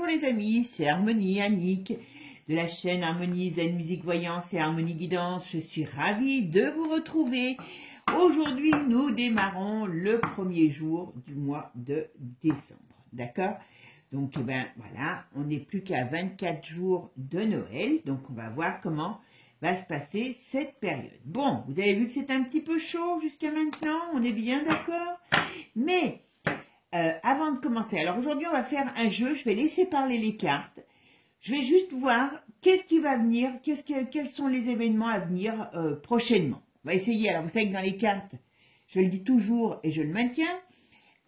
les amis, c'est Harmonie, Annick, de la chaîne Harmonie Zen Musique Voyance et Harmonie Guidance. Je suis ravie de vous retrouver. Aujourd'hui, nous démarrons le premier jour du mois de décembre. D'accord? Donc, voilà, on n'est plus qu'à 24 jours de Noël. Donc, on va voir comment va se passer cette période. Bon, vous avez vu que c'est un petit peu chaud jusqu'à maintenant. On est bien d'accord? Mais... avant de commencer, alors aujourd'hui on va faire un jeu, je vais laisser parler les cartes, je vais juste voir qu'est-ce qui va venir, quels sont les événements à venir prochainement. On va essayer, alors vous savez que dans les cartes, je le dis toujours et je le maintiens,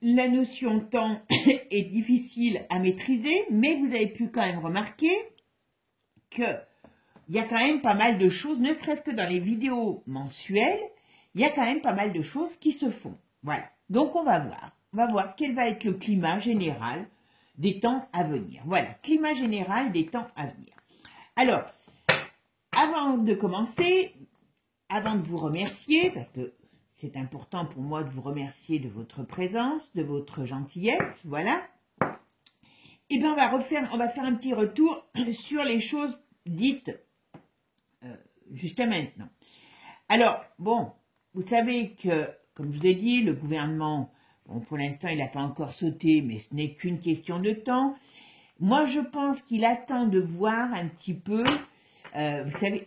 la notion temps est difficile à maîtriser, mais vous avez pu quand même remarquer qu'il y a quand même pas mal de choses, ne serait-ce que dans les vidéos mensuelles, il y a quand même pas mal de choses qui se font. Voilà, donc on va voir. On va voir quel va être le climat général des temps à venir. Voilà, climat général des temps à venir. Alors, avant de commencer, avant de vous remercier, parce que c'est important pour moi de vous remercier de votre présence, de votre gentillesse, voilà. Et bien, on va faire un petit retour sur les choses dites jusqu'à maintenant. Alors, bon, vous savez que, comme je vous ai dit, le gouvernement... Bon, pour l'instant, il n'a pas encore sauté, mais ce n'est qu'une question de temps. Moi, je pense qu'il attend de voir un petit peu, vous savez,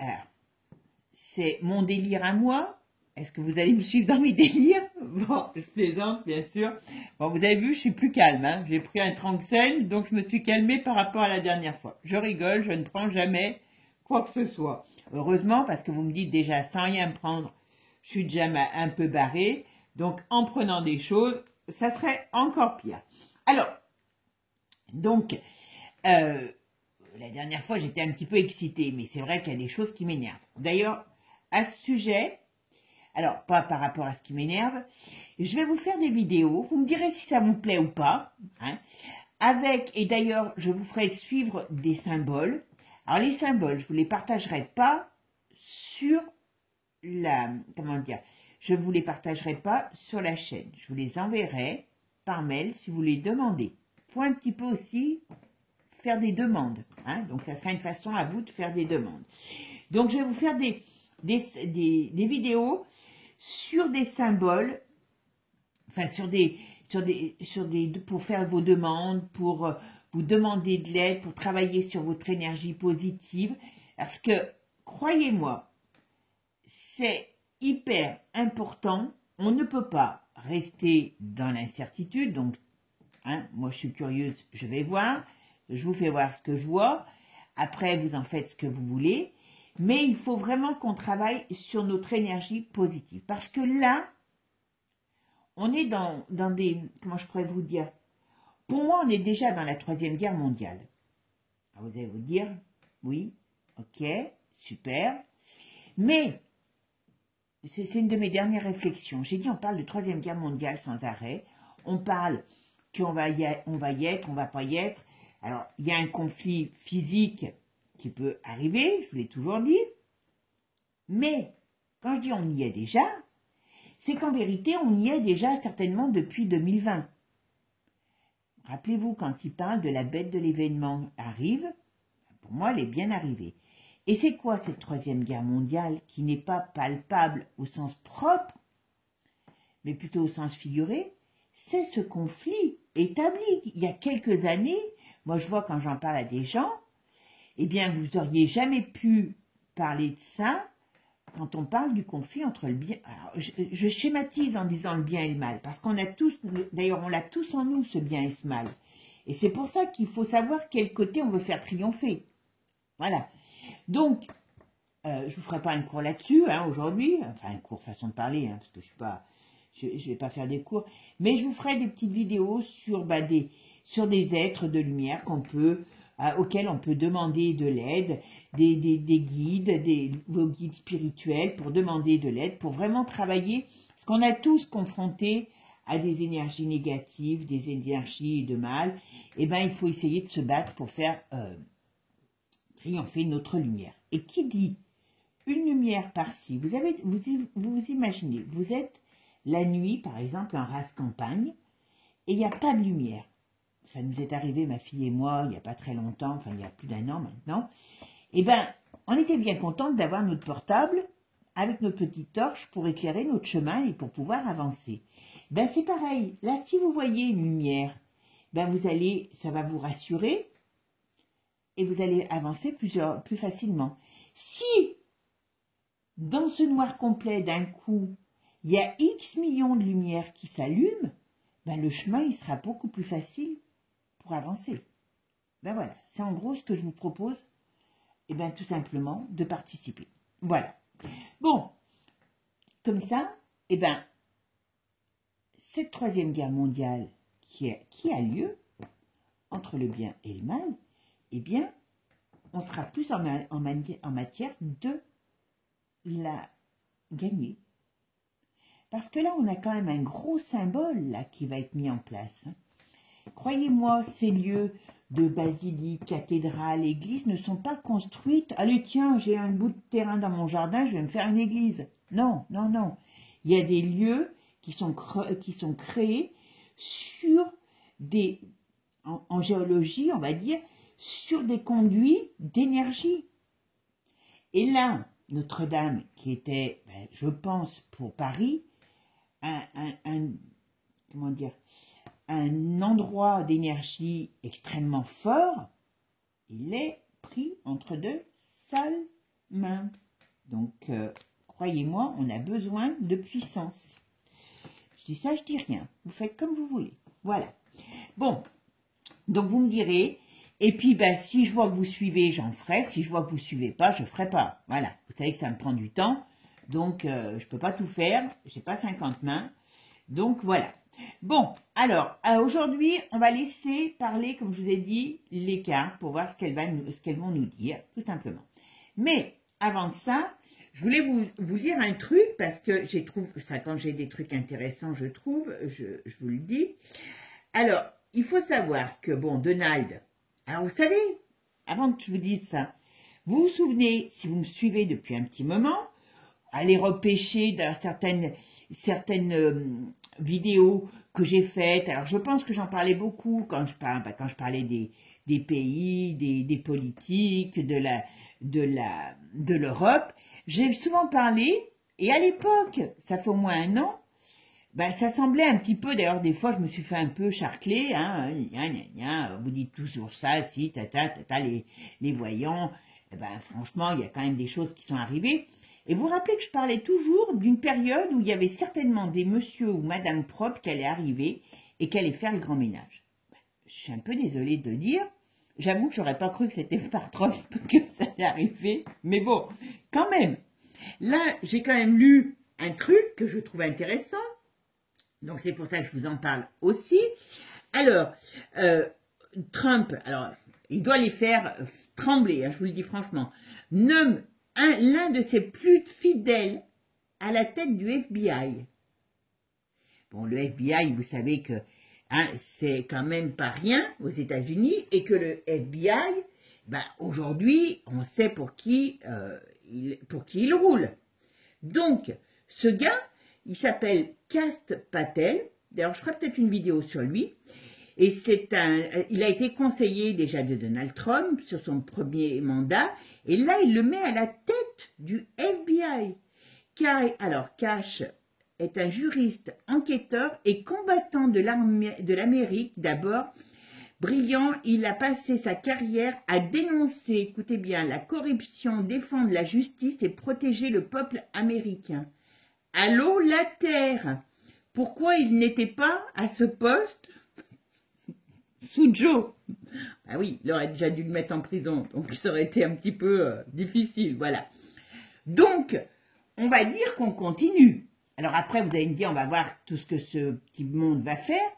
c'est mon délire à moi. Est-ce que vous allez me suivre dans mes délires? Bon, je plaisante, bien sûr. Bon, vous avez vu, je suis plus calme. Hein. J'ai pris un Tranxène, donc je me suis calmée par rapport à la dernière fois. Je rigole, je ne prends jamais quoi que ce soit. Heureusement, parce que vous me dites déjà, sans rien prendre, je suis déjà un peu barrée. Donc, en prenant des choses, ça serait encore pire. Alors, donc, la dernière fois, j'étais un petit peu excitée, mais c'est vrai qu'il y a des choses qui m'énervent. D'ailleurs, à ce sujet, alors, pas par rapport à ce qui m'énerve, je vais vous faire des vidéos, vous me direz si ça vous plaît ou pas, hein, et d'ailleurs, je vous ferai suivre des symboles. Alors, les symboles, je ne vous les partagerai pas sur je ne vous les partagerai pas sur la chaîne. Je vous les enverrai par mail si vous les demandez. Il faut un petit peu aussi faire des demandes. Hein, donc, ça sera une façon à vous de faire des demandes. Donc, je vais vous faire des vidéos sur des symboles, enfin, pour faire vos demandes, pour vous demander de l'aide, pour travailler sur votre énergie positive. Parce que, croyez-moi, c'est hyper important, on ne peut pas rester dans l'incertitude, donc hein, moi je suis curieuse, je vais voir, je vous fais voir ce que je vois, après vous en faites ce que vous voulez, mais il faut vraiment qu'on travaille sur notre énergie positive, parce que là, on est dans des, comment je pourrais vous dire, pour moi on est déjà dans la 3e guerre mondiale. Alors vous allez vous dire, oui, ok, super, mais c'est une de mes dernières réflexions. J'ai dit, on parle de 3e guerre mondiale sans arrêt. On parle qu'on va y être, on va pas y être. Alors, il y a un conflit physique qui peut arriver, je vous l'ai toujours dit. Mais, quand je dis on y est déjà, c'est qu'en vérité, on y est déjà certainement depuis 2020. Rappelez-vous, quand il parle de la bête de l'événement arrive, pour moi, elle est bien arrivée. Et c'est quoi cette 3e guerre mondiale qui n'est pas palpable au sens propre, mais plutôt au sens figuré? C'est ce conflit établi. Il y a quelques années, moi je vois quand j'en parle à des gens, eh bien vous auriez jamais pu parler de ça quand on parle du conflit entre le bien... Alors, je schématise en disant le bien et le mal, parce qu'on a tous, d'ailleurs on l'a tous en nous ce bien et ce mal. Et c'est pour ça qu'il faut savoir quel côté on veut faire triompher. Voilà. Donc, je ne vous ferai pas un cours là-dessus hein, aujourd'hui, enfin un cours façon de parler, hein, parce que je ne vais pas faire des cours, mais je vous ferai des petites vidéos sur des êtres de lumière auxquels on peut demander de l'aide, des guides, vos guides spirituels pour demander de l'aide, pour vraiment travailler, parce qu'on a tous confronté à des énergies négatives, des énergies de mal, et bien il faut essayer de se battre pour faire... triompher notre lumière. Et qui dit une lumière par-ci, vous imaginez, vous êtes la nuit, par exemple, en race campagne, et il n'y a pas de lumière. ça nous est arrivé, ma fille et moi, il n'y a pas très longtemps, enfin il y a plus d'1 an maintenant, eh ben, on était bien contente d'avoir notre portable avec notre petite torche pour éclairer notre chemin et pour pouvoir avancer. Ben c'est pareil, là si vous voyez une lumière, ben ça va vous rassurer et vous allez avancer plus facilement. Si dans ce noir complet d'un coup, il y a X millions de lumières qui s'allument, ben le chemin il sera beaucoup plus facile pour avancer. Ben voilà, c'est en gros ce que je vous propose, et ben tout simplement de participer. Voilà. Bon, comme ça, eh ben, cette 3e guerre mondiale qui a lieu entre le bien et le mal, eh bien, on sera plus en matière de la gagner. Parce que là, on a quand même un gros symbole là qui va être mis en place. Croyez-moi, ces lieux de basilique, cathédrale, église ne sont pas construites. Allez, tiens, j'ai un bout de terrain dans mon jardin, je vais me faire une église. Non, non, non. Il y a des lieux qui sont créés sur des, en géologie, on va dire, sur des conduits d'énergie. Et là, Notre-Dame, qui était, je pense, pour Paris, comment dire, un endroit d'énergie extrêmement fort, il est pris entre de sales mains. Donc, croyez-moi, on a besoin de puissance. Je dis ça, je dis rien. Vous faites comme vous voulez. Voilà. Bon, donc vous me direz, et puis si je vois que vous suivez, j'en ferai. Si je vois que vous ne suivez pas, je ne ferai pas. Voilà. Vous savez que ça me prend du temps, donc je ne peux pas tout faire. Je n'ai pas 50 mains. Donc voilà. Bon, alors, aujourd'hui, on va laisser parler, comme je vous ai dit, les cartes pour voir ce qu'elles vont nous dire, tout simplement. Mais, avant de ça, je voulais vous lire un truc, parce que quand j'ai des trucs intéressants, je vous le dis. Alors, il faut savoir que, bon, Donald, alors vous savez, avant que je vous dise ça, vous vous souvenez, si vous me suivez depuis un petit moment, allez repêcher dans certaines vidéos que j'ai faites. Alors, je pense que j'en parlais beaucoup quand je parlais des pays, des politiques, de l'Europe. J'ai souvent parlé, et à l'époque, ça fait au moins 1 an, ça semblait un petit peu, d'ailleurs, des fois, je me suis fait un peu charcler, hein, vous dites toujours ça, si, les voyants, franchement, il y a quand même des choses qui sont arrivées. Et vous vous rappelez que je parlais toujours d'une période où il y avait certainement des monsieur ou madame propres qui allaient arriver et qui allaient faire le grand ménage. Je suis un peu désolée de le dire. J'avoue que j'aurais pas cru que c'était par Trump que ça allait arriver. Mais bon, quand même. Là, j'ai quand même lu un truc que je trouve intéressant. Donc, c'est pour ça que je vous en parle aussi. Alors, Trump, alors, il doit les faire trembler, hein, je vous le dis franchement, nomme l'un de ses plus fidèles à la tête du FBI. Bon, le FBI, vous savez que c'est quand même pas rien aux États-Unis et que le FBI, aujourd'hui, on sait pour qui il roule. Donc, ce gars, il s'appelle Kast Patel. D'ailleurs, je ferai peut-être une vidéo sur lui. Et il a été conseiller déjà de Donald Trump sur son premier mandat. Et là, il le met à la tête du FBI. Alors, Kash est un juriste, enquêteur et combattant de l'Amérique. D'abord, brillant, il a passé sa carrière à dénoncer, écoutez bien, la corruption, défendre la justice et protéger le peuple américain. Allô, la Terre? Pourquoi il n'était pas à ce poste sous Joe? Ah oui, il aurait déjà dû le mettre en prison, donc ça aurait été un petit peu difficile, voilà. Donc, on va dire qu'on continue. Alors après, vous allez me dire, on va voir tout ce que ce petit monde va faire,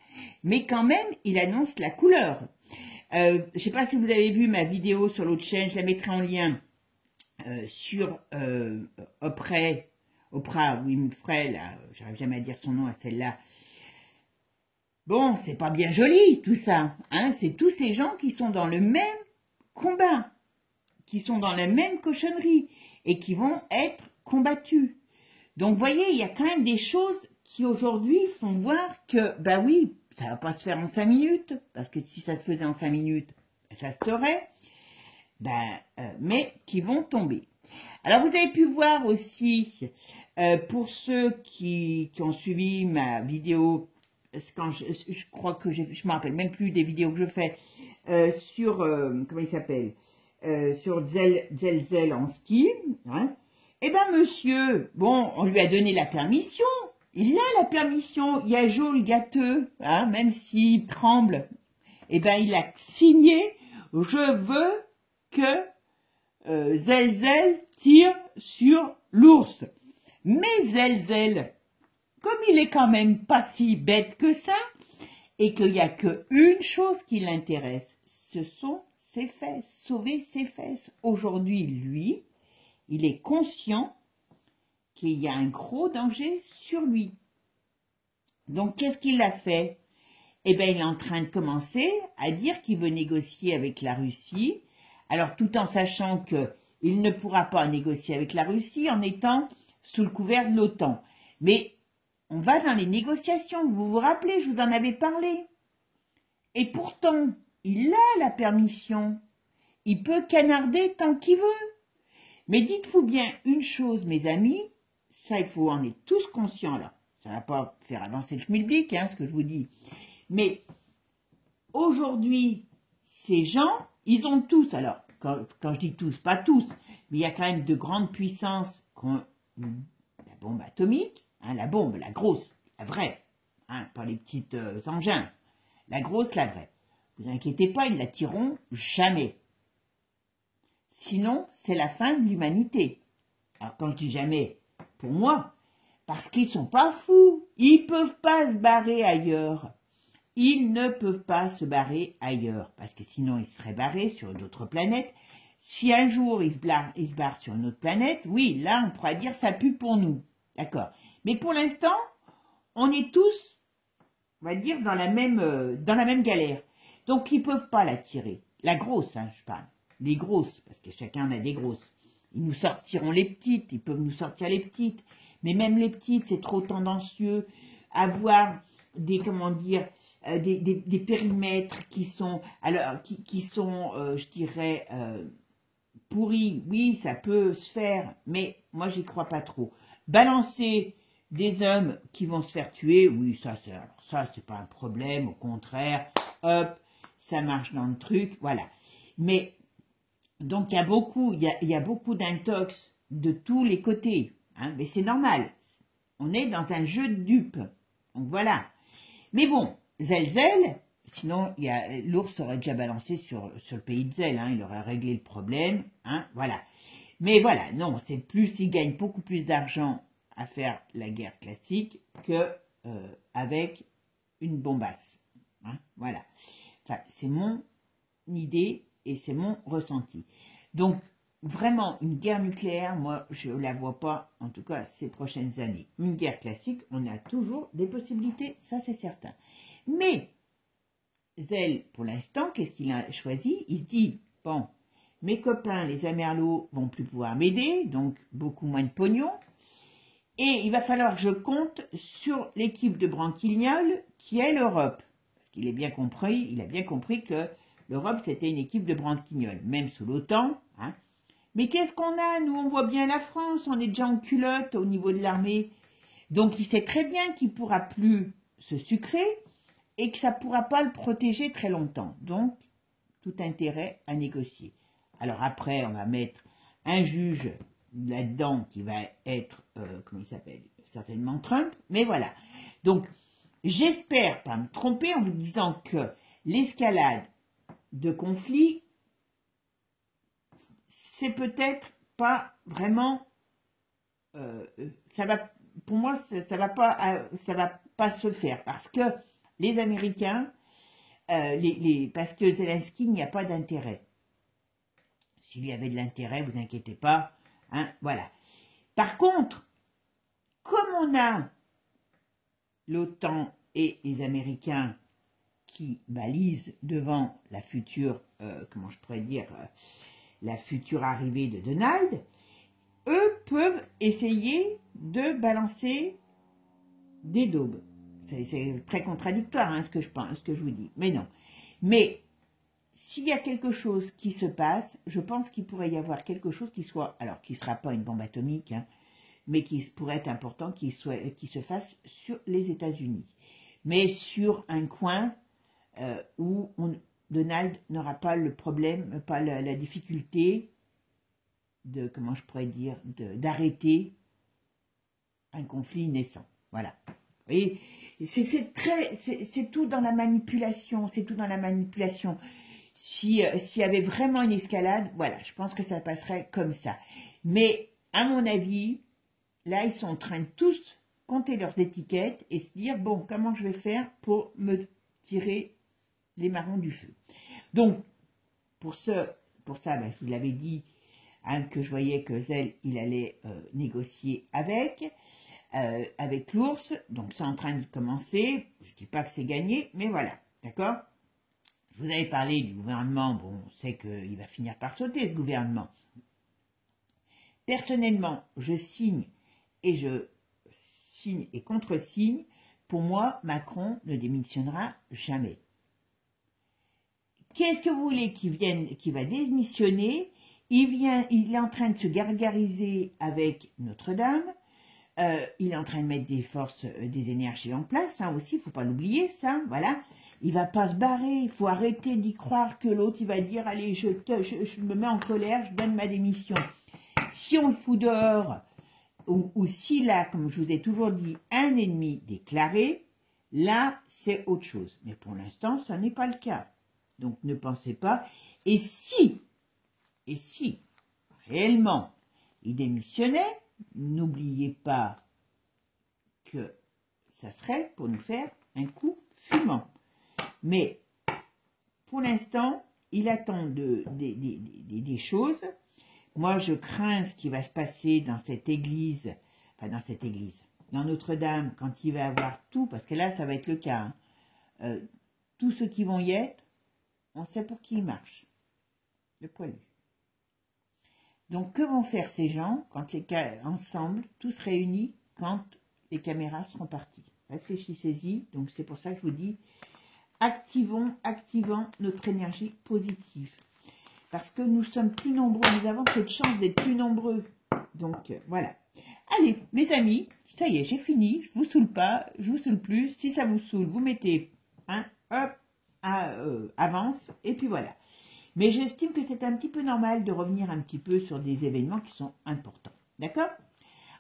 mais quand même, il annonce la couleur. Je ne sais pas si vous avez vu ma vidéo sur l'autre chaîne, je la mettrai en lien sur Oprah Winfrey, là, j'arrive jamais à dire son nom à celle-là. Bon, c'est pas bien joli tout ça, hein, c'est tous ces gens qui sont dans le même combat, qui sont dans la même cochonnerie et qui vont être combattus. Donc, vous voyez, il y a quand même des choses qui aujourd'hui font voir que, oui, ça va pas se faire en 5 minutes, parce que si ça se faisait en 5 minutes, ça se saurait, mais qui vont tomber. Alors, vous avez pu voir aussi, pour ceux qui ont suivi ma vidéo, quand je crois que je me rappelle même plus des vidéos que je fais, sur, comment il s'appelle, sur Zelzel en ski, hein. Eh ben, monsieur, bon, on lui a donné la permission, il a la permission, il y a Joe le gâteux, hein, même s'il tremble, eh ben, il a signé, je veux que Zelzel tire sur l'ours. Mais Zelzel, comme il est quand même pas si bête que ça, et qu'il n'y a qu'une chose qui l'intéresse, ce sont ses fesses, sauver ses fesses. Aujourd'hui, lui, il est conscient qu'il y a un gros danger sur lui. Donc, qu'est-ce qu'il a fait? Eh bien, il est en train de commencer à dire qu'il veut négocier avec la Russie. Alors, tout en sachant qu'il ne pourra pas négocier avec la Russie en étant sous le couvert de l'OTAN. Mais on va dans les négociations, vous vous rappelez, je vous en avais parlé. Et pourtant, il a la permission. Il peut canarder tant qu'il veut. Mais dites-vous bien une chose, mes amis, ça, il faut en être tous conscients là. Ça ne va pas faire avancer le schmilblick, hein, ce que je vous dis. Mais aujourd'hui, ces gens, ils ont tous, alors, quand je dis tous, pas tous, mais il y a quand même de grandes puissances qui ont la bombe atomique, hein, la bombe, la grosse, la vraie, hein, pas les petits engins, la grosse, la vraie. Vous inquiétez pas, ils ne la tireront jamais. Sinon, c'est la fin de l'humanité. Alors, quand je dis jamais, pour moi, parce qu'ils sont pas fous, ils peuvent pas se barrer ailleurs. Ils ne peuvent pas se barrer ailleurs, parce que sinon ils seraient barrés sur d'autres planètes. Si un jour ils se barrent sur une autre planète, oui, là on pourra dire ça pue pour nous. D'accord. Mais pour l'instant, on est tous, on va dire, dans la même galère. Donc ils ne peuvent pas la tirer. La grosse, hein, je parle. Les grosses, parce que chacun a des grosses. Ils nous sortiront les petites, ils peuvent nous sortir les petites. Mais même les petites, c'est trop tendancieux. Avoir des, comment dire, des périmètres qui sont, alors, qui sont, je dirais, pourris. Oui, ça peut se faire, mais moi, j'y crois pas trop. Balancer des hommes qui vont se faire tuer, oui, ça, c'est pas un problème. Au contraire, hop, ça marche dans le truc, voilà. Mais donc, il y a beaucoup d'intox de tous les côtés, hein, mais c'est normal. On est dans un jeu de dupes. Donc, voilà. Mais bon, Zelzel, sinon, l'ours aurait déjà balancé sur le pays de Zel, hein, il aurait réglé le problème, hein, voilà. Mais voilà, non, c'est plus, il gagne beaucoup plus d'argent à faire la guerre classique que avec une bombasse, hein, voilà. Enfin, c'est mon idée et c'est mon ressenti. Donc, vraiment, une guerre nucléaire, moi, je ne la vois pas, en tout cas, ces prochaines années. Une guerre classique, on a toujours des possibilités, ça c'est certain. Mais, Zel, pour l'instant, qu'est-ce qu'il a choisi? Il se dit, bon, mes copains, les Amerlots, vont plus pouvoir m'aider, donc beaucoup moins de pognon, et il va falloir que je compte sur l'équipe de Branquignol, qui est l'Europe. Parce qu'il a bien compris que l'Europe, c'était une équipe de Branquignol, même sous l'OTAN, hein. Mais qu'est-ce qu'on a? Nous, on voit bien la France, on est déjà en culotte au niveau de l'armée. Donc, il sait très bien qu'il ne pourra plus se sucrer et que ça ne pourra pas le protéger très longtemps. Donc, tout intérêt à négocier. Alors après, on va mettre un juge là-dedans qui va être, comment il s'appelle? Certainement Trump, mais voilà. Donc, j'espère pas me tromper en vous disant que l'escalade de conflit, c'est peut-être pas vraiment, ça va, pour moi, ça va pas se faire parce que les Américains, parce que Zelensky, il n'y a pas d'intérêt. S'il y avait de l'intérêt, vous inquiétez pas, hein, voilà. Par contre, comme on a l'OTAN et les Américains qui balisent devant la future, comment je pourrais dire, la future arrivée de Donald, eux peuvent essayer de balancer des daubes. c'est très contradictoire hein, ce que je pense, ce que je vous dis. Mais non. Mais s'il y a quelque chose qui se passe, je pense qu'il pourrait y avoir quelque chose qui soit, alors qui ne sera pas une bombe atomique, hein, mais qui pourrait être important, qui se fasse sur les États-Unis. Mais sur un coin où Donald n'aura pas le problème, pas la difficulté de, comment je pourrais dire, d'arrêter un conflit naissant. Voilà. Vous voyez, c'est tout dans la manipulation, c'est tout dans la manipulation. S'il y avait vraiment une escalade, voilà, je pense que ça passerait comme ça. Mais, à mon avis, là, ils sont en train de tous compter leurs étiquettes et se dire, bon, comment je vais faire pour me tirer les marrons du feu. Donc, pour ça, ben, je vous l'avais dit, hein, que je voyais que Zell, il allait négocier avec l'ours. Donc, c'est en train de commencer. Je ne dis pas que c'est gagné, mais voilà, d'accord? Je vous avais parlé du gouvernement. Bon, on sait qu'il va finir par sauter, ce gouvernement. Personnellement, je signe et contre-signe. Pour moi, Macron ne démissionnera jamais. Qu'est-ce que vous voulez qu'il va démissionner? Il est en train de se gargariser avec Notre-Dame. Il est en train de mettre des forces, des énergies en place, hein, aussi, il ne faut pas l'oublier, ça, voilà. Il ne va pas se barrer, il faut arrêter d'y croire que l'autre, il va dire, allez, je me mets en colère, je donne ma démission. Si on le fout dehors, ou s'il a, comme je vous ai toujours dit, un ennemi déclaré, là, c'est autre chose. Mais pour l'instant, ça n'est pas le cas. Donc, ne pensez pas. Et si, réellement, il démissionnait, n'oubliez pas que ça serait pour nous faire un coup fumant. Mais, pour l'instant, il attend des choses. Moi, je crains ce qui va se passer dans cette église, dans Notre-Dame, quand il va avoir tout, parce que là, ça va être le cas. Hein. Tous ceux qui vont y être, on sait pour qui ils marchent. Le poilu. Donc, que vont faire ces gens quand ensemble, tous réunis, quand les caméras seront parties? Réfléchissez-y. Donc, c'est pour ça que je vous dis, activons notre énergie positive. Parce que nous sommes plus nombreux, nous avons cette chance d'être plus nombreux. Donc, voilà. Allez, mes amis, ça y est, j'ai fini. Je vous saoule pas, je vous saoule plus. Si ça vous saoule, vous mettez un hop, avance, et puis voilà. Mais j'estime que c'est un petit peu normal de revenir un petit peu sur des événements qui sont importants. D'accord?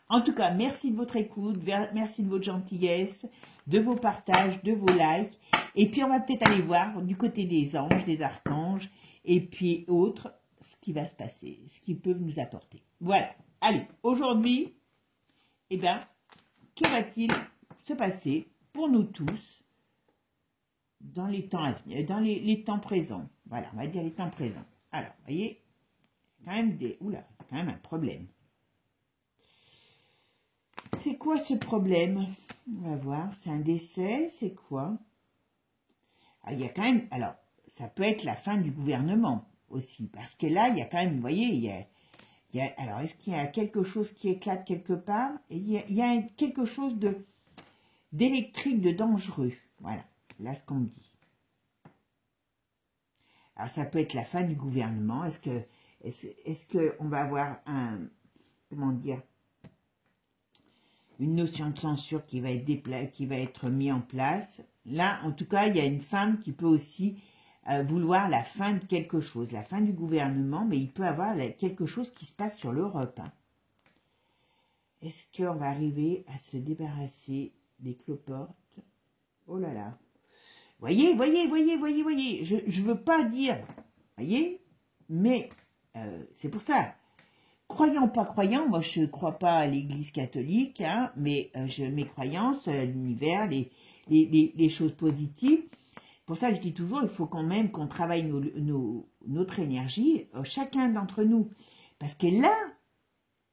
En tout cas, merci de votre écoute, merci de votre gentillesse, de vos partages, de vos likes. Et puis, on va peut-être aller voir du côté des anges, des archanges, et puis autres, ce qui va se passer, ce qu'ils peuvent nous apporter. Voilà. Allez, aujourd'hui, eh bien, que va-t-il se passer pour nous tous dans les temps à venir, dans les temps présents? Voilà, on va dire les temps présents. Alors, vous voyez, quand même quand même un problème. C'est quoi ce problème? On va voir, c'est un décès, c'est quoi? Ah, il y a quand même, alors, ça peut être la fin du gouvernement aussi, parce que là, il y a quand même, vous voyez, alors, est-ce qu'il y a quelque chose qui éclate quelque part? Et il y a quelque chose d'électrique, de dangereux. Voilà, là, ce qu'on me dit. Alors, ça peut être la fin du gouvernement. Est-ce qu'on va avoir comment dire, une notion de censure qui va être mise en place? Là, en tout cas, il y a une femme qui peut aussi vouloir la fin de quelque chose, la fin du gouvernement, mais il peut y avoir quelque chose qui se passe sur l'Europe. Hein. Est-ce qu'on va arriver à se débarrasser des cloportes? Oh là là. Voyez. Je veux pas dire, voyez, mais c'est pour ça. Croyant, pas croyant, moi je ne crois pas à l'Église catholique, hein, mais mes croyances, l'univers, les choses positives. Pour ça, je dis toujours, il faut quand même qu'on travaille notre énergie, chacun d'entre nous. Parce que là,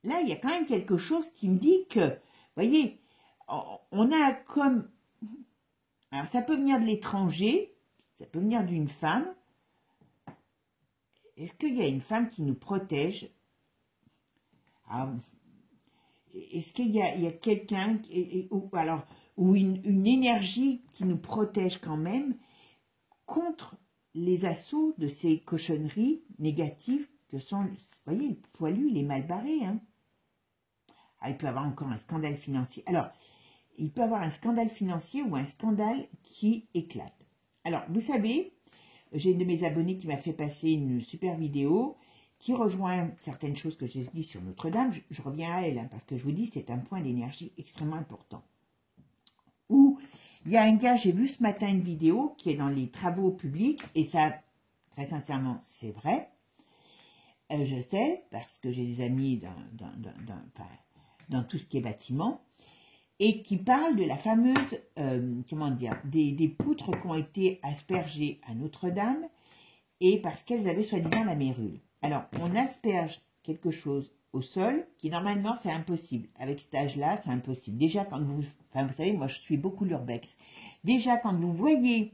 il y a quand même quelque chose qui me dit que, vous voyez, on a comme... Alors, ça peut venir de l'étranger, ça peut venir d'une femme. Est-ce qu'il y a une femme qui nous protège? Est-ce qu'il y a quelqu'un... Alors, ou une énergie qui nous protège quand même contre les assauts de ces cochonneries négatives que sont, vous voyez, le poilu, il est mal barré. Hein. Ah, il peut avoir encore un scandale financier. Alors, il peut avoir un scandale financier ou un scandale qui éclate. Alors, vous savez, j'ai une de mes abonnées qui m'a fait passer une super vidéo qui rejoint certaines choses que j'ai dit sur Notre-Dame. Je reviens à elle, hein, parce que je vous dis, c'est un point d'énergie extrêmement important. Où il y a un gars, j'ai vu ce matin une vidéo qui est dans les travaux publics, et ça, très sincèrement, c'est vrai. Je sais, parce que j'ai des amis dans tout ce qui est bâtiment, et qui parle de la fameuse, comment dire, des poutres qui ont été aspergées à Notre-Dame, et parce qu'elles avaient soi-disant la mérule. Alors, on asperge quelque chose au sol, qui normalement c'est impossible. Avec cet âge-là, c'est impossible. Déjà, quand vous savez, moi je suis beaucoup l'urbex. Déjà, quand vous voyez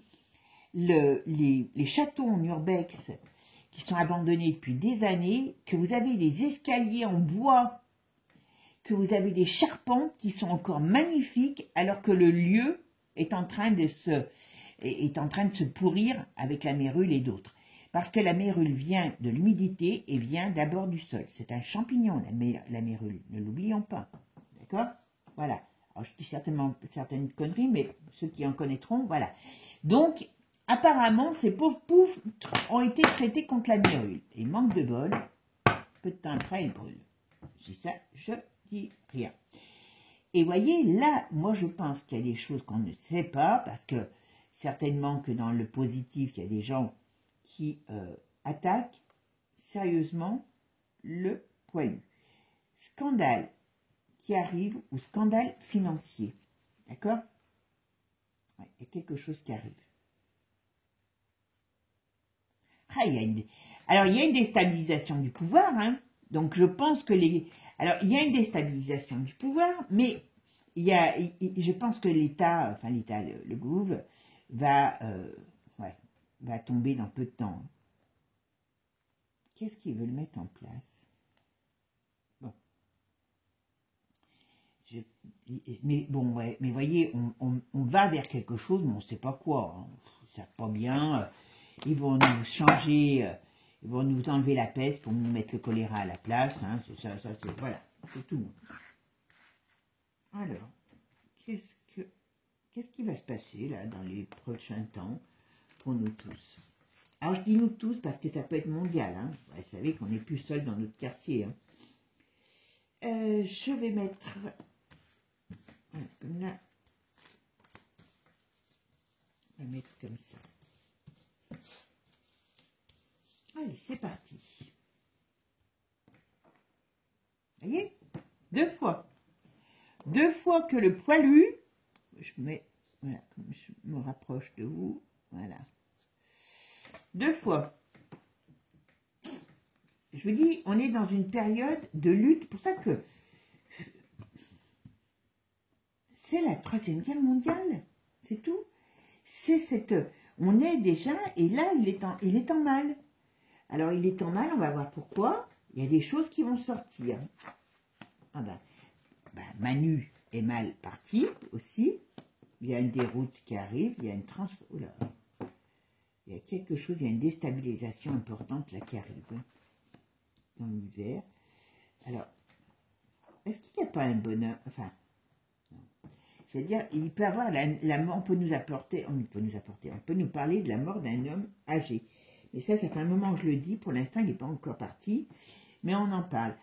les châteaux en urbex qui sont abandonnés depuis des années, que vous avez des escaliers en bois, que vous avez des charpents qui sont encore magnifiques, alors que le lieu est en train de se pourrir avec la mérule et d'autres. Parce que la mérule vient de l'humidité et vient d'abord du sol. C'est un champignon, la mérule, ne l'oublions pas. D'accord? Voilà. Alors, je dis certainement certaines conneries, mais ceux qui en connaîtront, voilà. Donc, apparemment, ces pauvres poutres ont été traités contre la mérule. Et manque de bol, peu de temps après, elles brûlent. C'est ça, je dis rien. Et voyez, là, moi, je pense qu'il y a des choses qu'on ne sait pas, parce que certainement que dans le positif, il y a des gens qui attaquent sérieusement le poilu. Scandale qui arrive ou scandale financier. D'accord? Ouais, il y a quelque chose qui arrive. Ah, alors, il y a une déstabilisation du pouvoir. Hein. Donc, je pense que Alors, il y a une déstabilisation du pouvoir, mais je pense que l'État, enfin l'État, le gouvernement, va tomber dans peu de temps. Qu'est-ce qu'ils veulent mettre en place? Bon. Mais bon, ouais, mais voyez, on va vers quelque chose, mais on ne sait pas quoi. Hein. Ça pas bien. Ils vont nous changer, ils vont nous enlever la peste pour nous mettre le choléra à la place. Hein. Voilà, c'est tout. Alors, qu'est-ce qui va se passer là dans les prochains temps pour nous tous? Alors, je dis nous tous parce que ça peut être mondial. Hein. Vous savez qu'on n'est plus seul dans notre quartier. Hein. Je vais mettre... Voilà, comme là. On va mettre comme ça. Allez, c'est parti. Vous voyez? 2 fois. 2 fois que le poilu... Je mets... Voilà, comme je me rapproche de vous. Voilà. 2 fois. Je vous dis, on est dans une période de lutte. Pour ça que c'est la 3e guerre mondiale. C'est tout. C'est cette... On est déjà... Et là, il est en mal. Alors, il est en mal, on va voir pourquoi. Il y a des choses qui vont sortir. Ah Manu est mal parti aussi. Il y a une déroute qui arrive. Il y a une oh là. Il y a quelque chose, il y a une déstabilisation importante là qui arrive. Dans l'hiver. Alors, est-ce qu'il n'y a pas un bonheur? Enfin, je veux dire, il peut avoir la mort, on peut nous parler de la mort d'un homme âgé. Et ça fait un moment que je le dis, pour l'instant, il n'est pas encore parti, mais on en parle.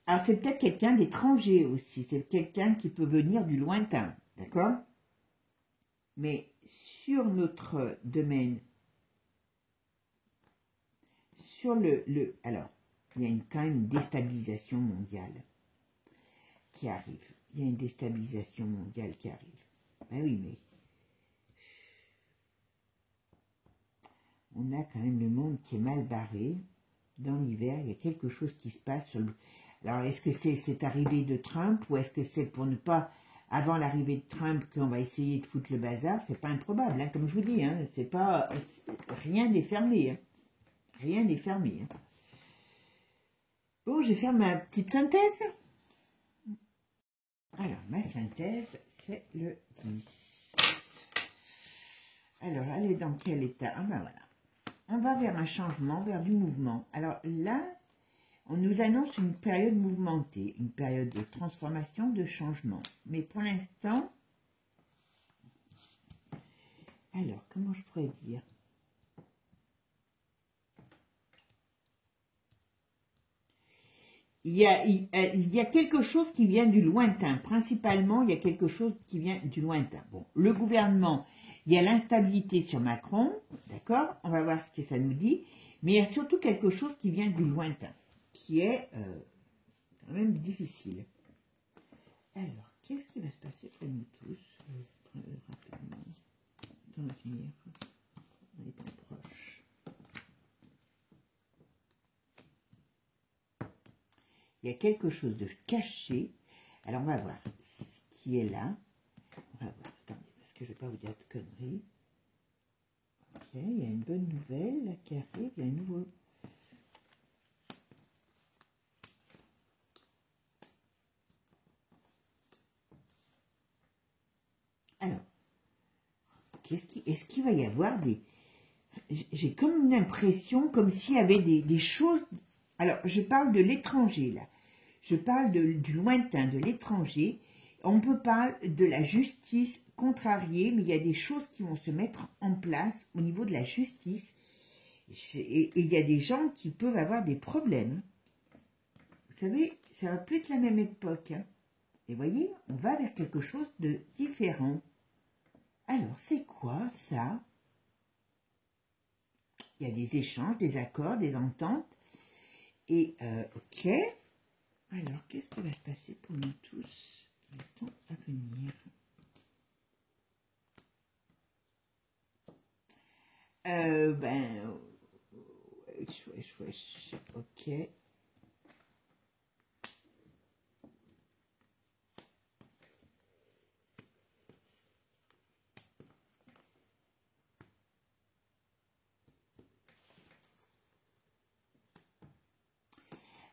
Alors, c'est peut-être quelqu'un d'étranger aussi, c'est quelqu'un qui peut venir du lointain, d'accord? Mais sur notre domaine, sur alors, il y a quand même une déstabilisation mondiale qui arrive. Il y a une déstabilisation mondiale qui arrive. Ben oui, mais on a quand même le monde qui est mal barré. Dans l'hiver, il y a quelque chose qui se passe sur le... Alors, est-ce que c'est cette arrivée de Trump ou est-ce que c'est pour ne pas, avant l'arrivée de Trump, qu'on va essayer de foutre le bazar? C'est pas improbable, hein, comme je vous dis. Hein, c'est pas... Rien n'est fermé. Hein. Rien n'est fermé. Hein. Bon, je vais faire ma petite synthèse. Alors, ma synthèse, c'est le 10. Alors, elle est dans quel état? Ah ben voilà. On va vers un changement, vers du mouvement. Alors là, on nous annonce une période mouvementée, une période de transformation, de changement. Mais pour l'instant, alors, comment je pourrais dire? Il y a quelque chose qui vient du lointain. Principalement, il y a quelque chose qui vient du lointain. Bon, le gouvernement, il y a l'instabilité sur Macron, d'accord? On va voir ce que ça nous dit. Mais il y a surtout quelque chose qui vient du lointain, qui est quand même difficile. Alors, qu'est-ce qui va se passer pour nous tous? Rapidement. Dans l'avenir. On est très proche. Il y a quelque chose de caché. Alors, on va voir ce qui est là. On va voir. Attendez, parce que je ne vais pas vous dire de conneries. Ok, il y a une bonne nouvelle là, qui arrive. Il y a un nouveau... Alors, est-ce qu'il va y avoir des... J'ai comme une impression, comme s'il y avait des choses... Alors, je parle de l'étranger, là. Je parle du lointain, de l'étranger. On peut parler de la justice contrariée, mais il y a des choses qui vont se mettre en place au niveau de la justice. Et il y a des gens qui peuvent avoir des problèmes. Vous savez, ça va plus être la même époque. Hein. Et voyez, on va vers quelque chose de différent. Alors, c'est quoi ça? Il y a des échanges, des accords, des ententes. Et, ok. Alors, qu'est-ce qui va se passer pour nous tous dans le temps à venir? Ok.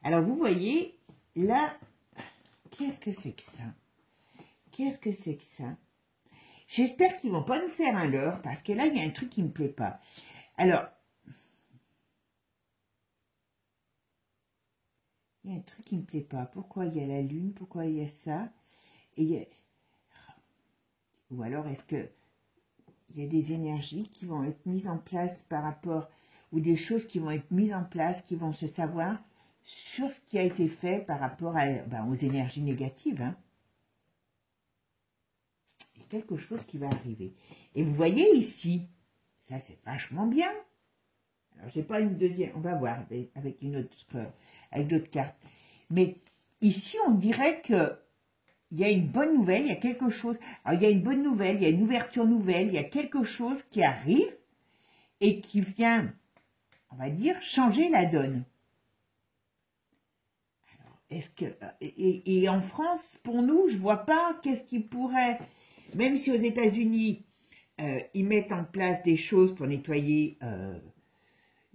Alors, vous voyez, là, qu'est-ce que c'est que ça? Qu'est-ce que c'est que ça? J'espère qu'ils ne vont pas nous faire un leurre, parce que là, il y a un truc qui ne me plaît pas. Alors, il y a un truc qui ne me plaît pas. Pourquoi il y a la lune? Pourquoi il y a ça? Et il y a... Ou alors, est-ce que il y a des énergies qui vont être mises en place par rapport, ou des choses qui vont être mises en place, qui vont se savoir sur ce qui a été fait par rapport à, aux énergies négatives. Hein. Il y a quelque chose qui va arriver. Et vous voyez ici, ça c'est vachement bien. Alors, j'ai pas une deuxième, on va voir avec une autre, avec d'autres cartes. Mais ici, on dirait que il y a une bonne nouvelle, il y a quelque chose. Alors, il y a une bonne nouvelle, il y a une ouverture nouvelle, il y a quelque chose qui arrive et qui vient, on va dire, changer la donne. Alors, est-ce que... Et en France, pour nous, je vois pas qu'est-ce qui pourrait... Même si aux États-Unis, ils mettent en place des choses pour nettoyer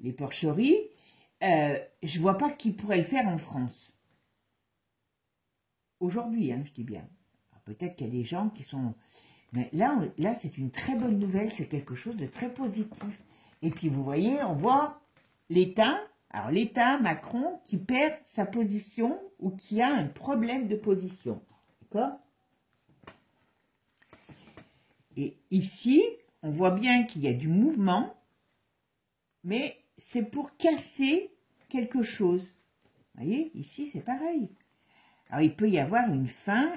les porcheries, je vois pas qui pourrait le faire en France. Aujourd'hui, hein, je dis bien. Peut-être qu'il y a des gens qui sont... Mais là c'est une très bonne nouvelle, c'est quelque chose de très positif. Et puis, vous voyez, on voit l'État, alors l'État, Macron, qui perd sa position ou qui a un problème de position. D'accord? Et ici, on voit bien qu'il y a du mouvement, mais c'est pour casser quelque chose. Vous voyez, ici, c'est pareil. Alors, il peut y avoir une fin.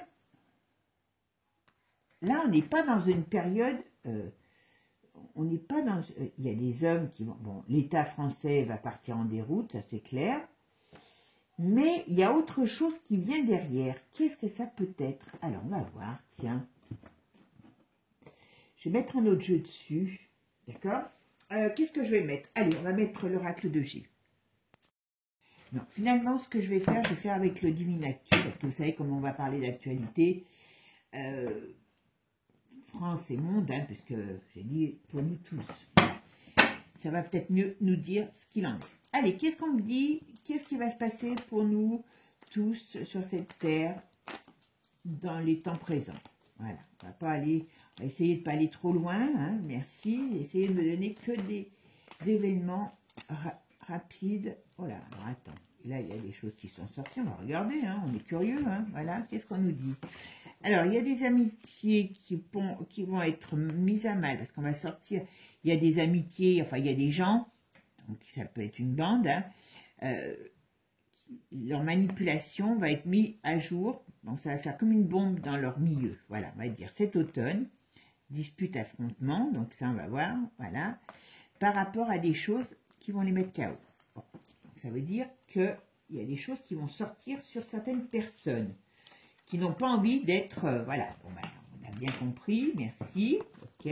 Là, on n'est pas dans une période... on n'est pas dans... il y a des hommes qui vont... Bon, l'État français va partir en déroute, ça c'est clair. Mais il y a autre chose qui vient derrière. Qu'est-ce que ça peut être? Alors, on va voir. Tiens. Je vais mettre un autre jeu dessus. D'accord? Qu'est-ce que je vais mettre? Allez, on va mettre l'oracle de G. Non, finalement, ce que je vais faire avec le Divinactu, parce que vous savez comment on va parler d'actualité. France et monde, hein, puisque j'ai dit pour nous tous. Ça va peut-être mieux nous dire ce qu'il en est. Allez, qu'est-ce qu'on me dit? Qu'est-ce qui va se passer pour nous tous sur cette terre? dans les temps présents. Voilà, on va pas aller, on va essayer de pas aller trop loin, hein, merci. Essayez de me donner que des événements rapides. Voilà, alors attends, là il y a des choses qui sont sorties, on va regarder, hein, on est curieux, hein, voilà, qu'est-ce qu'on nous dit? Alors, il y a des amitiés qui vont être mises à mal, parce qu'on va sortir, il y a des amitiés, enfin il y a des gens, donc ça peut être une bande, hein, leur manipulation va être mise à jour, donc ça va faire comme une bombe dans leur milieu. Voilà, on va dire cet automne, dispute, affrontement, donc ça on va voir, voilà, par rapport à des choses qui vont les mettre KO. Bon, donc ça veut dire qu'il y a des choses qui vont sortir sur certaines personnes qui n'ont pas envie d'être, voilà, bon, ben, on a bien compris, merci, ok.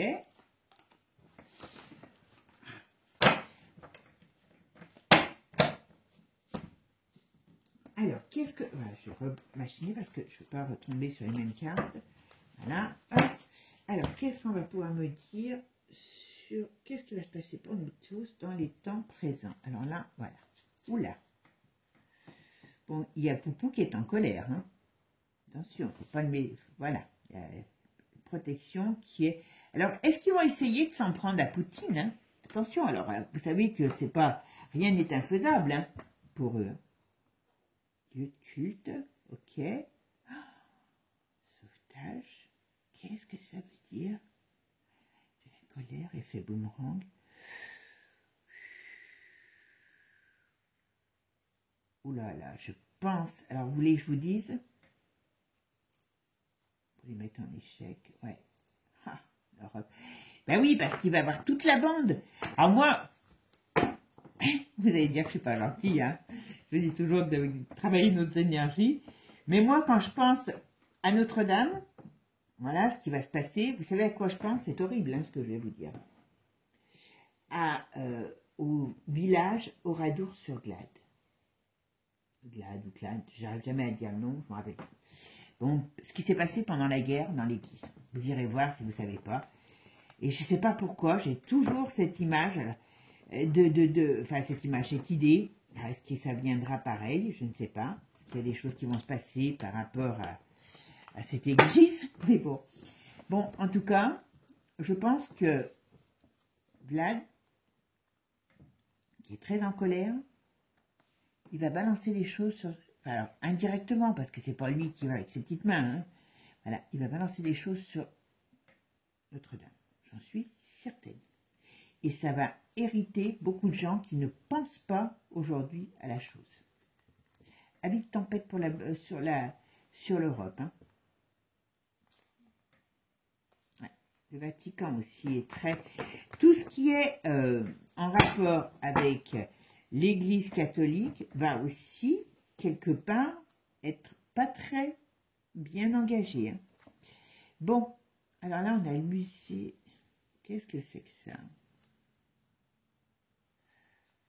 Alors, qu'est-ce que... Voilà, je vais remachiner parce que je ne veux pas retomber sur les mêmes cartes. Voilà. Hop. Alors, qu'est-ce qu'on va pouvoir me dire sur... Qu'est-ce qui va se passer pour nous tous dans les temps présents? Alors là, voilà. Oula. Bon, il y a Poupou qui est en colère. Hein. Attention, il ne faut pas le mettre... Voilà. Il y a une protection qui est... Alors, est-ce qu'ils vont essayer de s'en prendre à Poutine, hein? Attention, alors, vous savez que c'est pas... Rien n'est infaisable, hein, pour eux. Lieu de culte, ok. Oh, sauvetage, qu'est-ce que ça veut dire? De la colère, effet boomerang. Ouh là là, je pense. Alors, vous voulez que je vous dise? Pour les mettre en échec, ouais. Ah, ben oui, parce qu'il va avoir toute la bande. Alors moi, vous allez dire que je ne suis pas gentille, hein. Je dis toujours de travailler notre énergie. Mais moi, quand je pense à Notre-Dame, voilà ce qui va se passer. Vous savez à quoi je pense? C'est horrible, hein, ce que je vais vous dire. Au village Oradour-sur-Glade. Glade ou Glade, j'arrive jamais à dire le nom, je me rappelle plus. Bon, ce qui s'est passé pendant la guerre dans l'église. Vous irez voir si vous ne savez pas. Et je ne sais pas pourquoi, j'ai toujours cette image, enfin cette image, cette idée. Est-ce que ça viendra pareil? Je ne sais pas. Est-ce qu'il y a des choses qui vont se passer par rapport à cette église? Mais bon. Bon, en tout cas, je pense que Vlad, qui est très en colère, il va balancer des choses sur... Alors, indirectement, parce que c'est pas lui qui va avec ses petites mains. Hein. Voilà, il va balancer des choses sur Notre-Dame. J'en suis certaine. Et ça va hériter beaucoup de gens qui ne pensent pas aujourd'hui à la chose. Avis de tempête pour sur l'Europe. Hein. Ouais. Le Vatican aussi est très... Tout ce qui est en rapport avec l'Église catholique va aussi, quelque part, être pas très bien engagé. Hein. Bon, alors là, on a le musée. Qu'est-ce que c'est que ça?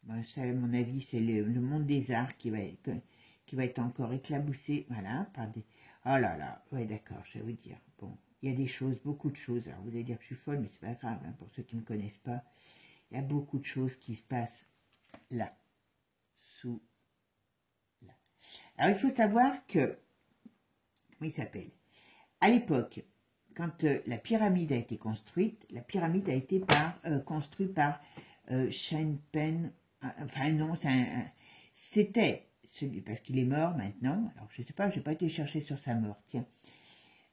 Ben, ça, à mon avis, c'est le monde des arts qui va être encore éclaboussé, voilà, par des... Oh là là, ouais, d'accord, je vais vous dire. Bon, il y a des choses, beaucoup de choses. Alors, vous allez dire que je suis folle, mais c'est pas grave, hein, pour ceux qui ne me connaissent pas. Il y a beaucoup de choses qui se passent là, sous là. Alors, il faut savoir que, comment il s'appelle? À l'époque, quand la pyramide a été construite, la pyramide a été construite par Shenpen. Enfin non, c'était celui, parce qu'il est mort maintenant. Alors je ne sais pas, je n'ai pas été chercher sur sa mort. Tiens,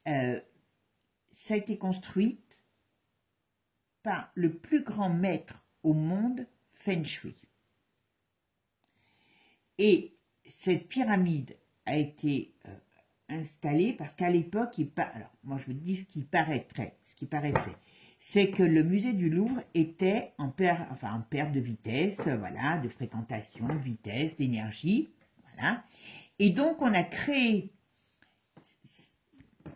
ça a été construit par le plus grand maître au monde, Feng Shui. Et cette pyramide a été installée parce qu'à l'époque, alors moi je vous dis ce qui paraissait, c'est que le musée du Louvre était en perte de vitesse, voilà, de fréquentation, de vitesse, d'énergie, voilà. Et donc on a créé,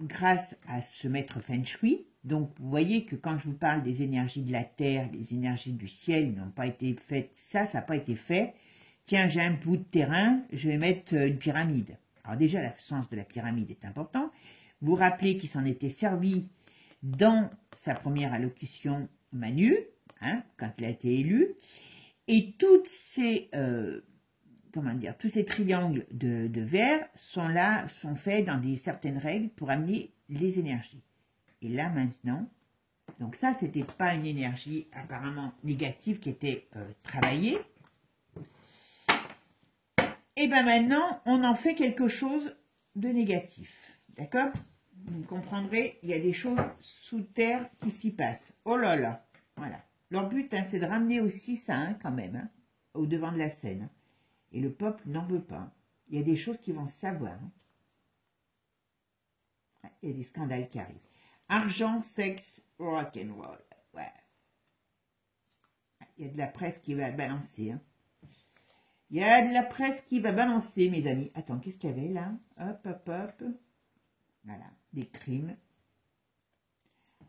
grâce à ce maître Feng Shui, donc vous voyez que quand je vous parle des énergies de la terre, des énergies du ciel n'ont pas été faites, ça n'a pas été fait. Tiens, j'ai un bout de terrain, je vais mettre une pyramide. Alors déjà, le sens de la pyramide est important. Vous vous rappelez qu'il s'en était servi dans sa première allocution Manu, hein, quand il a été élu. Et toutes ces comment dire, tous ces triangles de verre sont là, sont faits dans certaines règles pour amener les énergies. Et là maintenant, donc ça, c'était pas une énergie apparemment négative qui était travaillée. Et bien maintenant, on en fait quelque chose de négatif. D'accord? Vous comprendrez, il y a des choses sous terre qui s'y passent. Oh là là, voilà. Leur but, hein, c'est de ramener aussi ça, hein, quand même, hein, au devant de la scène. Et le peuple n'en veut pas. Il y a des choses qui vont se savoir. Hein. Il y a des scandales qui arrivent. Argent, sexe, rock'n'roll. Ouais. Il y a de la presse qui va balancer. Hein. Il y a de la presse qui va balancer, mes amis. Attends, qu'est-ce qu'il y avait là? Hop, hop, hop. Voilà, des crimes.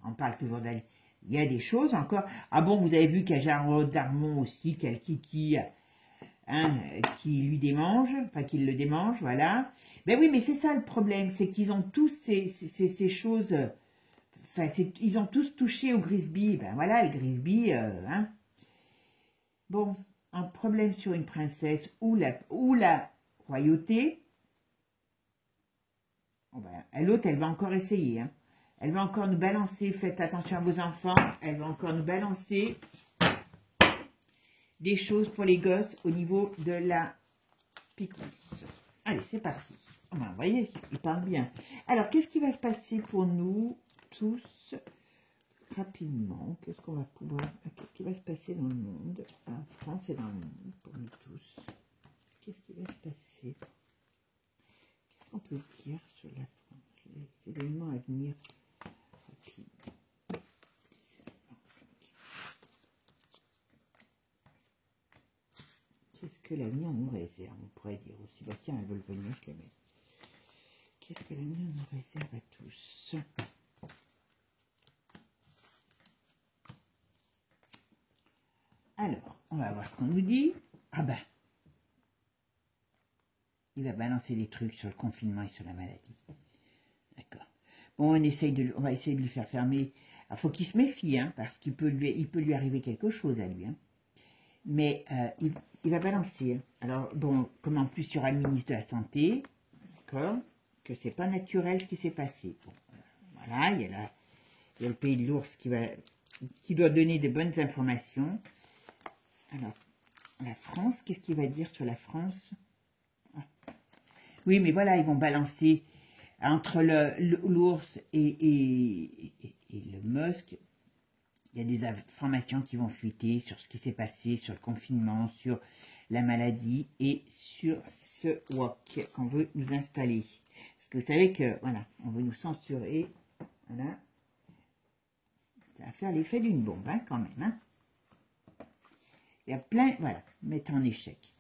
On parle toujours d'elle. Il y a des choses encore. Ah bon, vous avez vu qu'il y a Jarod Darmon aussi, qu'il y a le Kiki, hein, qui lui démange, enfin qui le démange, voilà. Ben oui, mais c'est ça le problème, c'est qu'ils ont tous ces choses, enfin, ils ont tous touché au Grisby. Ben voilà, le Grisby, hein. Bon, un problème sur une princesse ou la royauté. Oh ben, l'autre, elle va encore essayer, hein. Elle va encore nous balancer, faites attention à vos enfants, elle va encore nous balancer des choses pour les gosses au niveau de la picousse. Allez, c'est parti. Oh ben, vous voyez, il parle bien. Alors, qu'est-ce qui va se passer pour nous tous rapidement? Qu'est-ce qu'on va pouvoir... Qu'est-ce qui va se passer dans le monde, en France et dans le monde, pour nous tous? Qu'est-ce qui va se passer? Qu'est-ce qu'on peut dire sur la France? Les événements à venir. Qu'est-ce que l'avenir nous réserve? On pourrait dire aussi, bah tiens, elles veulent venir, je les mets. Qu'est-ce que l'avenir nous réserve à tous? Alors, on va voir ce qu'on nous dit. Ah ben, il va balancer des trucs sur le confinement et sur la maladie. D'accord. Bon, on va essayer de lui faire fermer. Il faut qu'il se méfie, hein, parce qu'il peut lui arriver quelque chose à lui. Hein. Mais il va balancer. Hein. Alors, bon, comme en plus il y aura le ministre de la Santé, d'accord, que c'est pas naturel ce qui s'est passé. Bon, voilà, il y a le pays de l'ours qui doit donner de bonnes informations. Alors, la France, qu'est-ce qu'il va dire sur la France? Ah. Oui, mais voilà, ils vont balancer entre l'ours et le musc. Il y a des informations qui vont fuiter sur ce qui s'est passé, sur le confinement, sur la maladie et sur ce wok qu'on veut nous installer. Parce que vous savez que, voilà, on veut nous censurer. Voilà. Ça va faire l'effet d'une bombe, hein, quand même. Hein. Il y a plein, voilà, mettre en échec.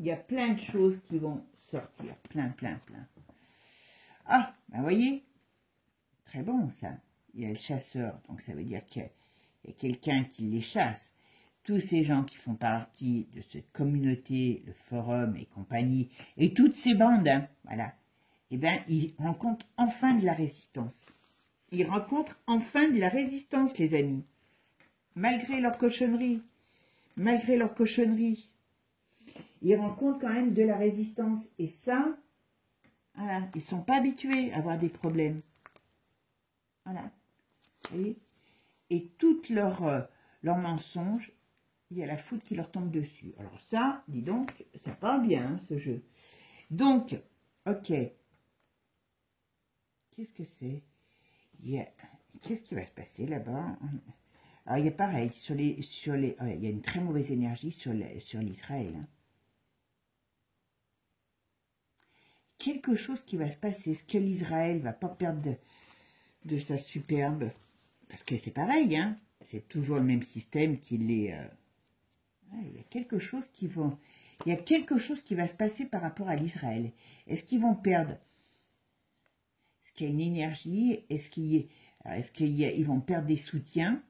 Il y a plein de choses qui vont sortir. Plein. Ah, ben voyez, très bon ça. Il y a le chasseur, donc ça veut dire qu'il y a quelqu'un qui les chasse. Tous ces gens qui font partie de cette communauté, le forum et compagnie, et toutes ces bandes, hein, voilà, eh bien, ils rencontrent enfin de la résistance. Ils rencontrent enfin de la résistance, les amis. Malgré leur cochonnerie, ils rencontrent quand même de la résistance. Et ça, voilà, ils ne sont pas habitués à avoir des problèmes. Voilà. Vous voyez? Et toutes leurs mensonges, il y a la foudre qui leur tombe dessus. Alors ça, dis donc, ça part bien, hein, ce jeu. Donc, ok. Qu'est-ce que c'est? Qu'est-ce qui va se passer là-bas? Alors, il y a pareil, il y a une très mauvaise énergie sur l'Israël. Hein. Quelque chose qui va se passer. Est-ce que l'Israël va pas perdre de sa superbe? Parce que c'est pareil, hein. C'est toujours le même système qu'il est... il y a quelque chose qui va se passer par rapport à l'Israël. Est-ce qu'ils vont perdre? Est-ce qu'il y a une énergie? Est-ce qu'ils vont perdre des soutiens?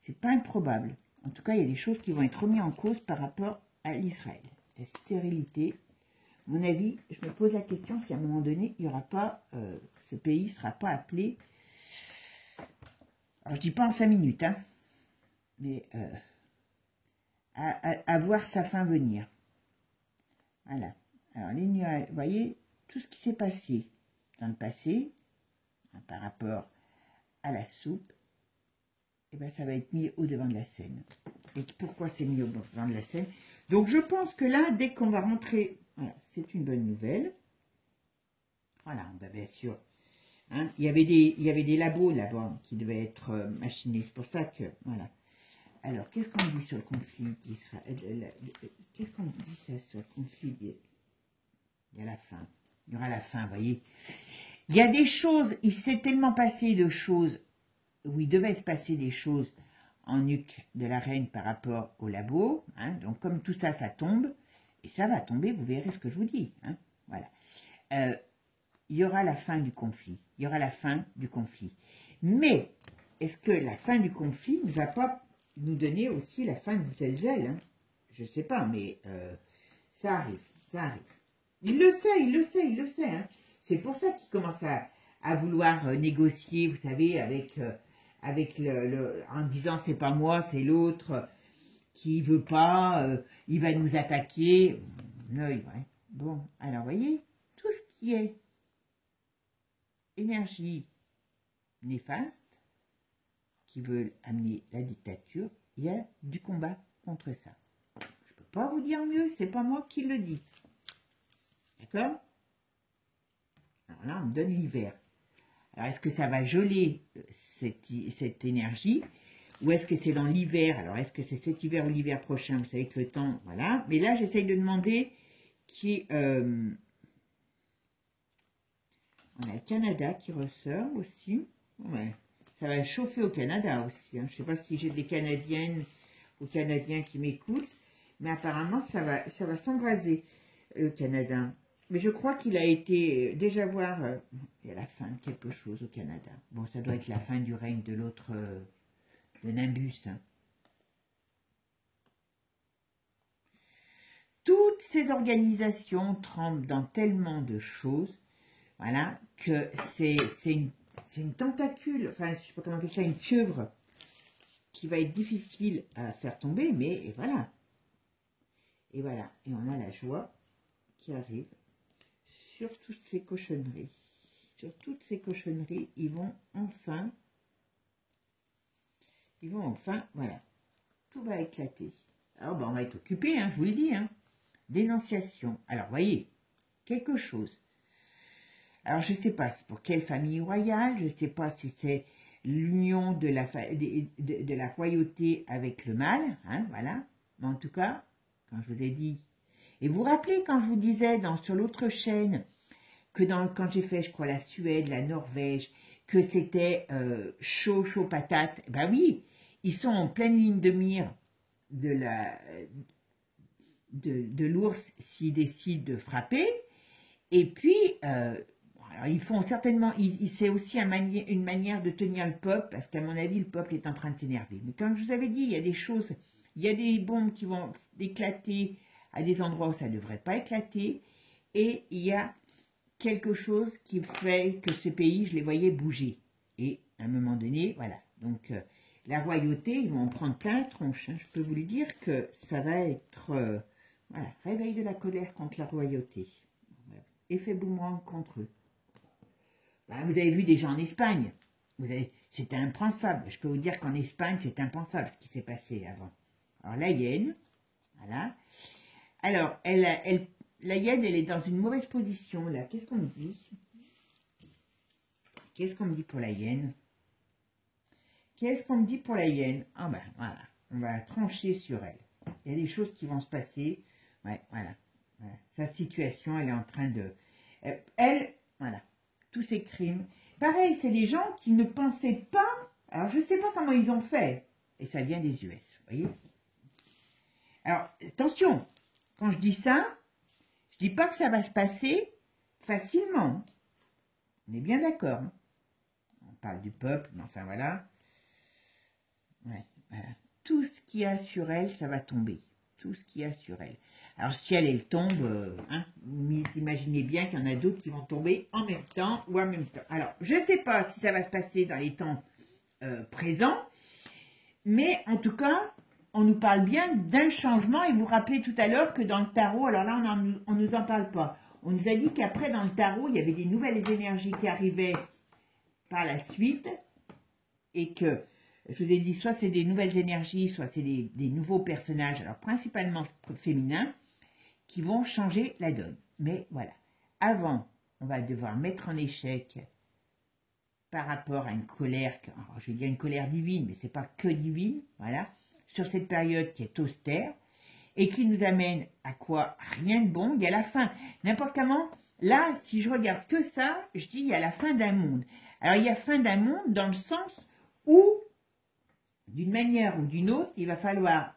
C'est pas improbable. En tout cas, il y a des choses qui vont être remises en cause par rapport à l'Israël. La stérilité. À mon avis, je me pose la question si à un moment donné, il y aura pas, ce pays ne sera pas appelé. Alors, je dis pas en 5 minutes, hein, mais à voir sa fin venir. Voilà. Alors, les nuages, vous voyez, tout ce qui s'est passé dans le passé, hein, par rapport à la soupe, et ben, ça va être mis au devant de la scène. Et pourquoi c'est mis au devant de la scène? Donc, je pense que là, dès qu'on va rentrer, voilà, c'est une bonne nouvelle. Voilà, on va bien sûr. Hein, il y avait des labos là-bas qui devaient être machinés. C'est pour ça que, voilà. Alors, qu'est-ce qu'on dit sur le conflit d'Israël? Qu'est-ce qu'on dit ça sur le conflit? Il y a la fin. Il y aura la fin, vous voyez. Il y a des choses, il s'est tellement passé de choses, où il devait se passer des choses en nuque de la reine par rapport au labo. Hein, donc, comme tout ça, ça tombe, et ça va tomber, vous verrez ce que je vous dis. Hein, voilà. Il y aura la fin du conflit. Il y aura la fin du conflit. Mais, est-ce que la fin du conflit ne va pas nous donner aussi la fin du zèle-zèle, hein? Je ne sais pas, mais ça arrive, ça arrive. Il le sait, il le sait, il le sait. Hein. C'est pour ça qu'il commence à vouloir négocier, vous savez, avec en disant c'est pas moi, c'est l'autre qui veut pas, il va nous attaquer. Ouais. Bon, alors voyez, tout ce qui est énergie néfaste, qui veulent amener la dictature, il y a du combat contre ça. Je ne peux pas vous dire mieux, c'est pas moi qui le dis. D'accord? Alors là, on me donne l'hiver. Alors, est-ce que ça va geler cette énergie? Ou est-ce que c'est dans l'hiver? Alors, est-ce que c'est cet hiver ou l'hiver prochain? Vous savez que le temps, voilà. Mais là, j'essaye de demander qui... on a le Canada qui ressort aussi. Ouais. Ça va chauffer au Canada aussi. Hein. Je ne sais pas si j'ai des Canadiennes ou Canadiens qui m'écoutent, mais apparemment, ça va s'embraser, le Canada. Mais je crois qu'il a été déjà voir il y a la fin de quelque chose au Canada. Bon, ça doit être la fin du règne de l'autre, de Nimbus. Hein. Toutes ces organisations tremblent dans tellement de choses, voilà, que c'est une tentacule, enfin, je ne sais pas comment appeler ça, une pieuvre qui va être difficile à faire tomber, mais et voilà. Et voilà, et on a la joie qui arrive sur toutes ces cochonneries. Sur toutes ces cochonneries, ils vont enfin, voilà, tout va éclater. Alors, ben, on va être occupé, hein, je vous le dis, hein. Dénonciation. Alors, voyez, quelque chose. Alors, je ne sais pas pour quelle famille royale, je ne sais pas si c'est l'union de la royauté avec le mâle, hein, voilà. Mais en tout cas, quand je vous ai dit, et vous vous rappelez quand je vous disais sur l'autre chaîne, que quand j'ai fait, je crois, la Suède, la Norvège, que c'était chaud patate, ben oui, ils sont en pleine ligne de mire de l'ours s'il décide de frapper, et puis... alors, ils font certainement, c'est aussi une manière de tenir le peuple, parce qu'à mon avis, le peuple est en train de s'énerver. Mais comme je vous avais dit, il y a des choses, il y a des bombes qui vont éclater à des endroits où ça ne devrait pas éclater, et il y a quelque chose qui fait que ce pays, je les voyais bouger. Et à un moment donné, voilà. Donc, la royauté, ils vont en prendre plein la tronche. Hein. Je peux vous le dire que ça va être, voilà, réveil de la colère contre la royauté. Effet boomerang contre eux. Ben, vous avez vu déjà en Espagne, c'était impensable. Je peux vous dire qu'en Espagne, c'est impensable ce qui s'est passé avant. Alors, la hyène, voilà. Alors, la hyène, elle est dans une mauvaise position, là. Qu'est-ce qu'on me dit? Qu'est-ce qu'on me dit pour la hyène? Qu'est-ce qu'on me dit pour la hyène? Ah ben, voilà. On va trancher sur elle. Il y a des choses qui vont se passer. Ouais, voilà. Sa situation, elle est en train de... Elle, voilà. Tous ces crimes. Pareil, c'est des gens qui ne pensaient pas... Alors, je ne sais pas comment ils ont fait. Et ça vient des US, vous voyez. Alors, attention. Quand je dis ça, je ne dis pas que ça va se passer facilement. On est bien d'accord. Hein. On parle du peuple, mais enfin, voilà. Ouais, voilà. Tout ce qu'il y a sur elle, ça va tomber. Tout ce qu'il y a sur elle. Alors, si elle tombe, hein, vous imaginez bien qu'il y en a d'autres qui vont tomber en même temps ou en même temps. Alors, je ne sais pas si ça va se passer dans les temps présents, mais en tout cas, on nous parle bien d'un changement. Et vous vous rappelez tout à l'heure que dans le tarot, alors là, on ne nous en parle pas. On nous a dit qu'après, dans le tarot, il y avait des nouvelles énergies qui arrivaient par la suite. Et que, je vous ai dit, soit c'est des nouvelles énergies, soit c'est des nouveaux personnages, alors principalement féminins, qui vont changer la donne. Mais voilà, avant, on va devoir mettre en échec par rapport à une colère, alors je vais dire une colère divine, mais c'est pas que divine, voilà, sur cette période qui est austère, et qui nous amène à quoi? Rien de bon, il y a la fin. N'importe comment, là, si je regarde que ça, je dis il y a la fin d'un monde. Alors il y a fin d'un monde dans le sens où, d'une manière ou d'une autre, il va falloir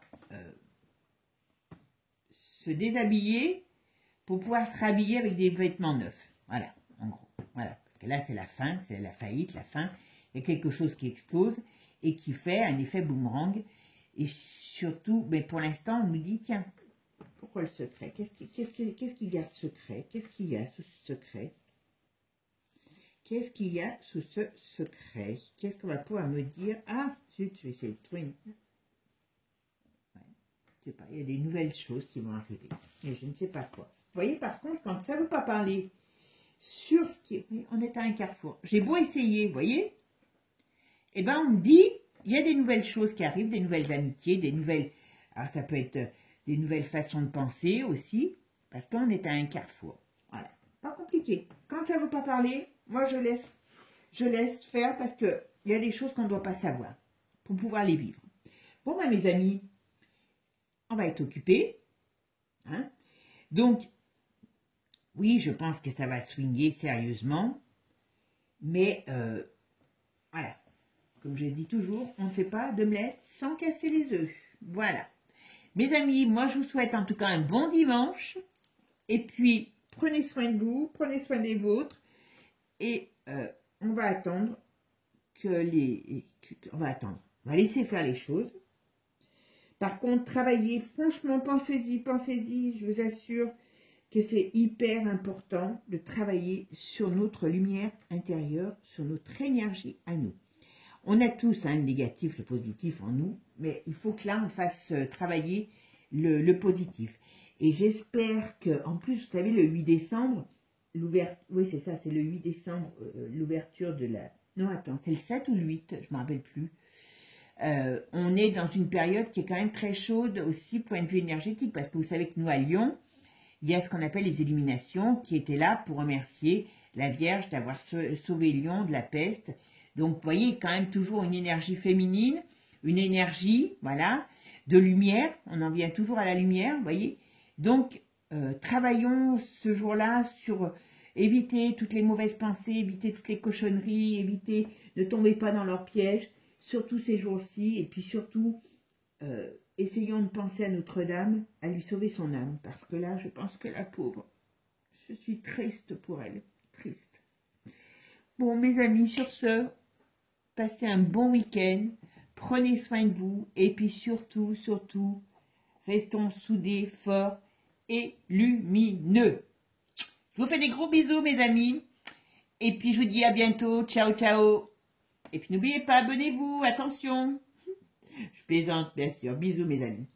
se déshabiller pour pouvoir se rhabiller avec des vêtements neufs. Voilà, en gros. Voilà. Parce que là, c'est la fin, c'est la faillite, la fin. Il y a quelque chose qui explose et qui fait un effet boomerang. Et surtout, mais pour l'instant, on nous dit, tiens, pourquoi le secret? Qu'est-ce qui garde secret? Qu'est-ce qu'il y a sous ce secret? Qu'est-ce qu'il y a sous ce secret? Qu'est-ce qu'on va pouvoir me dire? Ah, zut, je vais essayer de trouver une... Ouais, je sais pas, il y a des nouvelles choses qui vont arriver. Mais je ne sais pas quoi. Vous voyez, par contre, quand ça ne veut pas parler sur ce qui est... On est à un carrefour. J'ai beau essayer, vous voyez? Eh bien, on me dit, il y a des nouvelles choses qui arrivent, des nouvelles amitiés, des nouvelles... Alors, ça peut être des nouvelles façons de penser aussi, parce qu'on est à un carrefour. Voilà. Pas compliqué. Quand ça ne veut pas parler, moi, je laisse faire parce qu'il y a des choses qu'on ne doit pas savoir pour pouvoir les vivre. Bon, ben, mes amis, on va être occupés. Hein? Donc, oui, je pense que ça va swinguer sérieusement. Mais, voilà. Comme je dis toujours, on ne fait pas d'omelette sans casser les œufs. Voilà. Mes amis, moi, je vous souhaite en tout cas un bon dimanche. Et puis, prenez soin de vous, prenez soin des vôtres. Et on va attendre on va laisser faire les choses. Par contre, travaillez, franchement, pensez-y, je vous assure que c'est hyper important de travailler sur notre lumière intérieure, sur notre énergie à nous. On a tous le négatif, le positif en nous, mais il faut que là, on fasse travailler le positif. Et j'espère que, en plus, vous savez, le 8 décembre, oui, c'est ça, c'est le 8 décembre, l'ouverture de la... Non, attends, c'est le 7 ou le 8, je ne me rappelle plus. On est dans une période qui est quand même très chaude aussi, point de vue énergétique, parce que vous savez que nous, à Lyon, il y a ce qu'on appelle les illuminations, qui étaient là pour remercier la Vierge d'avoir sauvé Lyon de la peste. Donc, vous voyez, quand même toujours une énergie féminine, une énergie, voilà, de lumière. On en vient toujours à la lumière, vous voyez. Donc, travaillons ce jour-là sur éviter toutes les mauvaises pensées, éviter toutes les cochonneries, éviter, ne tombez pas dans leurs pièges, surtout ces jours-ci. Et puis surtout, essayons de penser à Notre-Dame, à lui sauver son âme. Parce que là, je pense que la pauvre, je suis triste pour elle, triste. Bon, mes amis, sur ce, passez un bon week-end, prenez soin de vous, et puis surtout, restons soudés, forts et lumineux. Je vous fais des gros bisous, mes amis, et puis je vous dis à bientôt, ciao, ciao. Et puis n'oubliez pas, abonnez-vous, attention. Je plaisante, bien sûr. Bisous, mes amis.